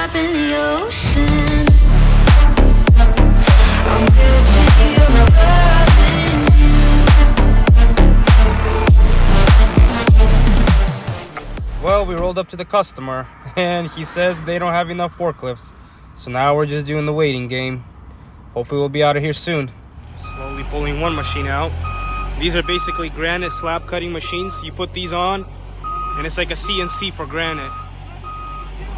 drop in the ocean. I'm guilty of loving you. Well, we rolled up to the customer and he says they don't have enough forklifts. So now we're just doing the waiting game. Hopefully we'll be out of here soon. Slowly pulling one machine out. These are basically granite slab cutting machines. You put these on and it's like a CNC for granite.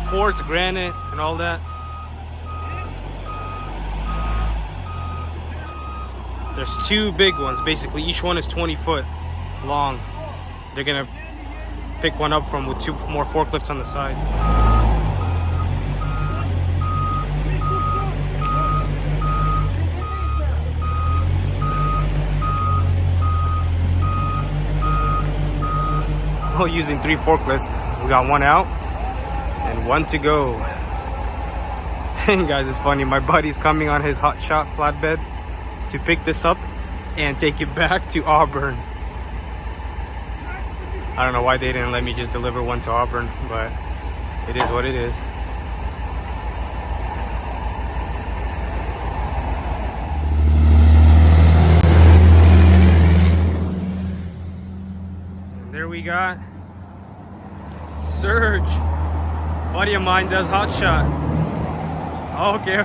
Quartz, granite, and all that. There's two big ones. Basically, each one is 20 foot long. They're gonna pick one up from with two more forklifts on the sides. Oh, using 3 forklifts. We got one out and one to go. And guys, it's funny, my buddy's coming on his hot shot flatbed to pick this up and take it back to Auburn. I don't know why they didn't let me just deliver one to Auburn, but it is what it is. And there we got Surge. Buddy of mine does hot shot. Oh, okay.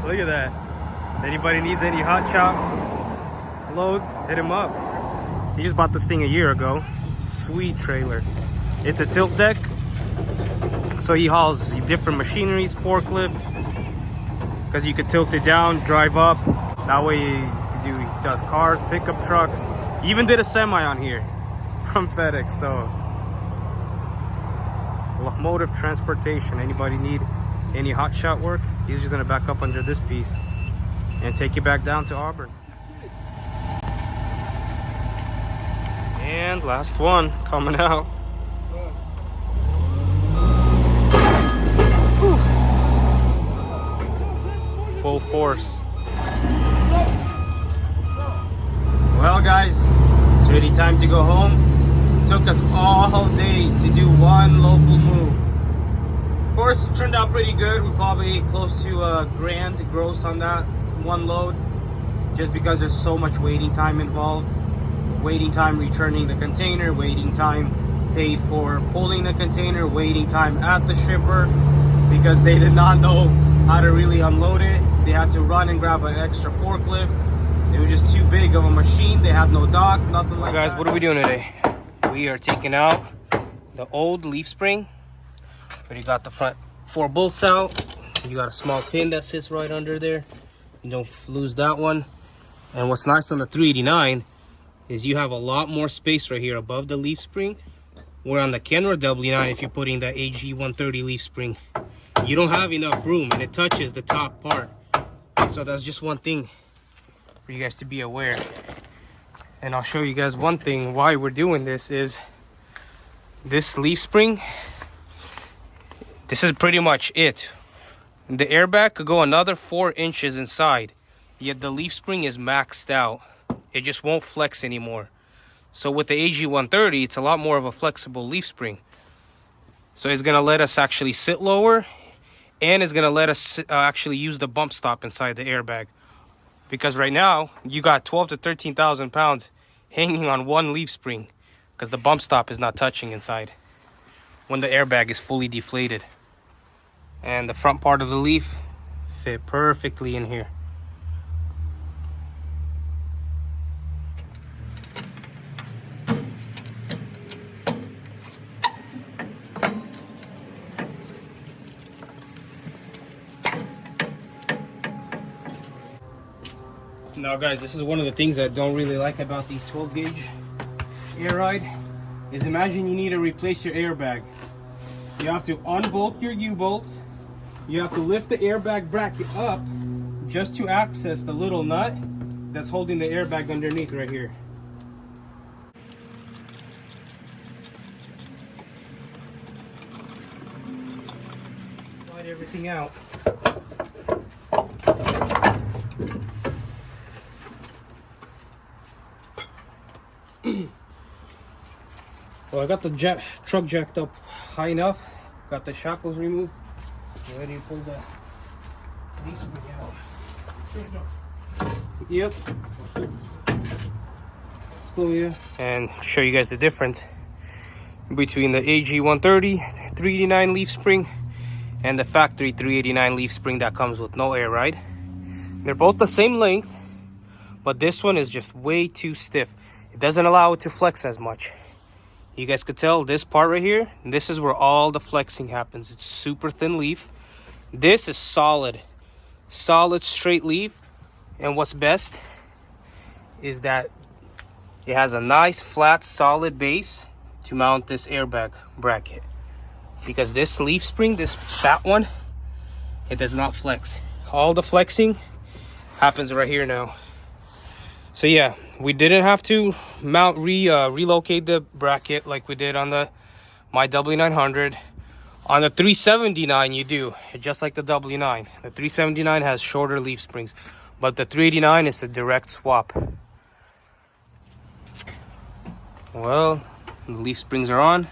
Look at that. If anybody needs any hot shot loads, hit him up. He just bought this thing a year ago. Sweet trailer. It's a tilt deck, so he hauls different machineries, forklifts, because you could tilt it down, drive up. That way he does cars, pickup trucks. He even did a semi on here from FedEx. So locomotive transportation. Anybody need any hot shot work? He's just gonna back up under this piece and take you back down to Auburn. And last one coming out. Whew. Full force. Well guys, it's already time to go home. It took us all day to do one local move. Of course, it turned out pretty good. We probably ate close to $1,000 gross on that one load, just because there's so much waiting time involved. Waiting time returning the container, waiting time paid for pulling the container, waiting time at the shipper, because they did not know how to really unload it. They had to run and grab an extra forklift. It was just too big of a machine. They had no dock, nothing like that. Guys, what are we doing today? We are taking out the old leaf spring. Already got the front 4 bolts out. You got a small pin that sits right under there. Don't lose that one. And what's nice on the 389 is you have a lot more space right here above the leaf spring. Where on the Kenworth W9, if you're putting the AG130 leaf spring, you don't have enough room and it touches the top part. So that's just one thing for you guys to be aware. And I'll show you guys one thing why we're doing this is this leaf spring. This is pretty much it. The airbag could go another 4 inches inside, yet the leaf spring is maxed out. It just won't flex anymore. So with the AG130, it's a lot more of a flexible leaf spring. So it's gonna let us actually sit lower, and it's gonna let us actually use the bump stop inside the airbag. Because right now, you got 12 to 13,000 pounds hanging on one leaf spring, because the bump stop is not touching inside when the airbag is fully deflated. And the front part of the leaf fit perfectly in here. Now guys, this is one of the things I don't really like about these 12 gauge AirRide is, imagine you need to replace your airbag. You have to unbolt your U-bolts. You have to lift the airbag bracket up just to access the little nut that's holding the airbag underneath right here. Slide everything out. Well, I got the truck jacked up high enough got the shackles removed. Ready to pull the leaf spring out. Yep. Let's go here and show you guys the difference between the AG130 389 leaf spring and the factory 389 leaf spring that comes with no air ride. They're both the same length, but this one is just way too stiff. It doesn't allow it to flex as much. You guys could tell this part right here, this is where all the flexing happens. It's super thin leaf. This is solid straight leaf. And what's best is that it has a nice flat solid base to mount this airbag bracket, because this leaf spring, this fat one, it does not flex. All the flexing happens right here now. So yeah, we didn't have to relocate the bracket like we did on my W900. On the 379 you do, just like the W9. The 379 has shorter leaf springs, but the 389 is a direct swap. Well, the leaf springs are on.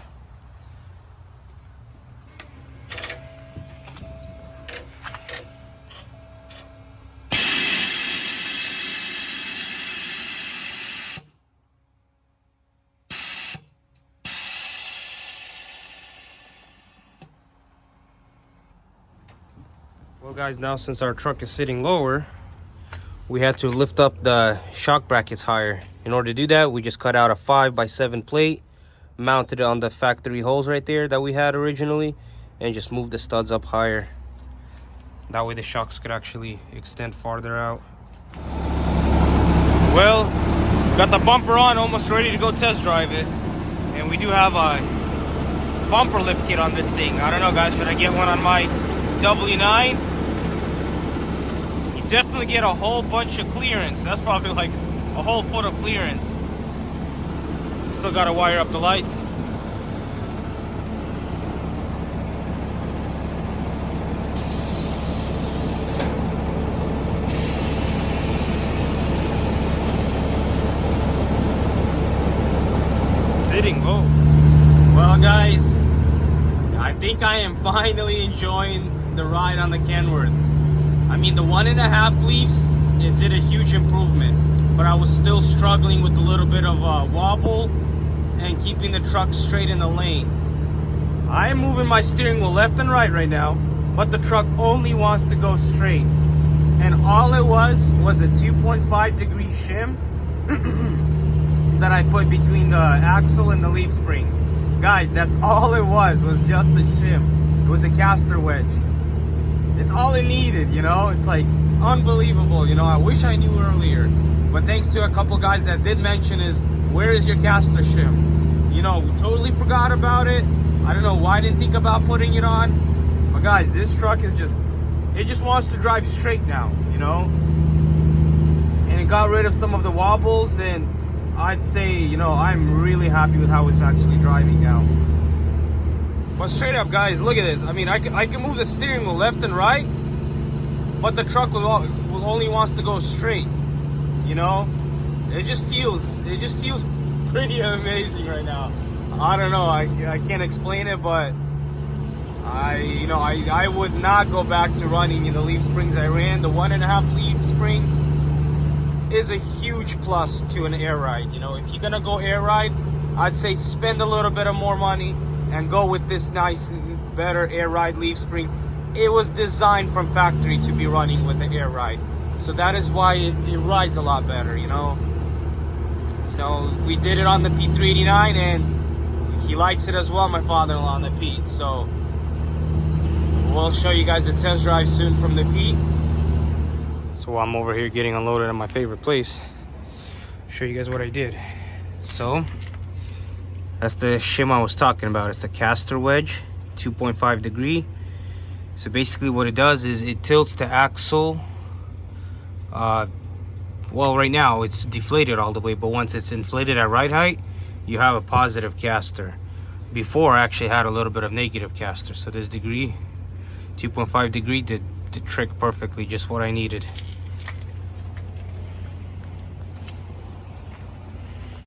Well guys, now since our truck is sitting lower, we had to lift up the shock brackets higher. In order to do that, we just cut out a 5x7 plate, mounted it on the factory holes right there that we had originally, and just moved the studs up higher. That way the shocks could actually extend farther out. Well, got the bumper on, almost ready to go test drive it. And we do have a bumper lift kit on this thing. I don't know guys, should I get one on my W9? You definitely get a whole bunch of clearance. That's probably like a whole foot of clearance. Still gotta wire up the lights. Sitting, whoa. Well guys, I think I am finally enjoying the ride on the Kenworth. I mean, the 1.5 Leafs, it did a huge improvement, but I was still struggling with a little bit of wobble and keeping the truck straight in the lane. I am moving my steering wheel left and right now, but the truck only wants to go straight. And all it was a 2.5 degree shim that I put between the axle and the leaf spring. Guys, that's all it was just a shim. It was a caster wedge. It's all it needed, you know? It's like unbelievable, you know? I wish I knew earlier. But thanks to a couple guys that did mention is, where is your caster shim? You know, we totally forgot about it. I don't know why I didn't think about putting it on. But guys, this truck is it just wants to drive straight now, you know? And it got rid of some of the wobbles, and I'd say, you know, I'm really happy with how it's actually driving now. But straight up guys, look at this. I mean, I can move the steering wheel left and right, but the truck will only wants to go straight. You know, it just feels pretty amazing right now. I don't know, I can't explain it, but I would not go back to running in the leaf springs I ran. The 1.5 leaf spring is a huge plus to an AirRide. You know, if you're gonna go AirRide, I'd say spend a little bit of more money and go with this nice, better AirRide leaf spring. It was designed from factory to be running with the AirRide, so that is why it rides a lot better. You know, we did it on the P389, and he likes it as well, my father-in-law, on the Pete. So we'll show you guys a test drive soon from the Pete. So while I'm over here getting unloaded at my favorite place, show you guys what I did. So that's the shim I was talking about. It's the caster wedge, 2.5 degree. So basically what it does is it tilts the axle. Well, right now it's deflated all the way, but once it's inflated at ride height, you have a positive caster. Before, I actually had a little bit of negative caster. So this degree, 2.5 degree, did the trick perfectly, just what I needed.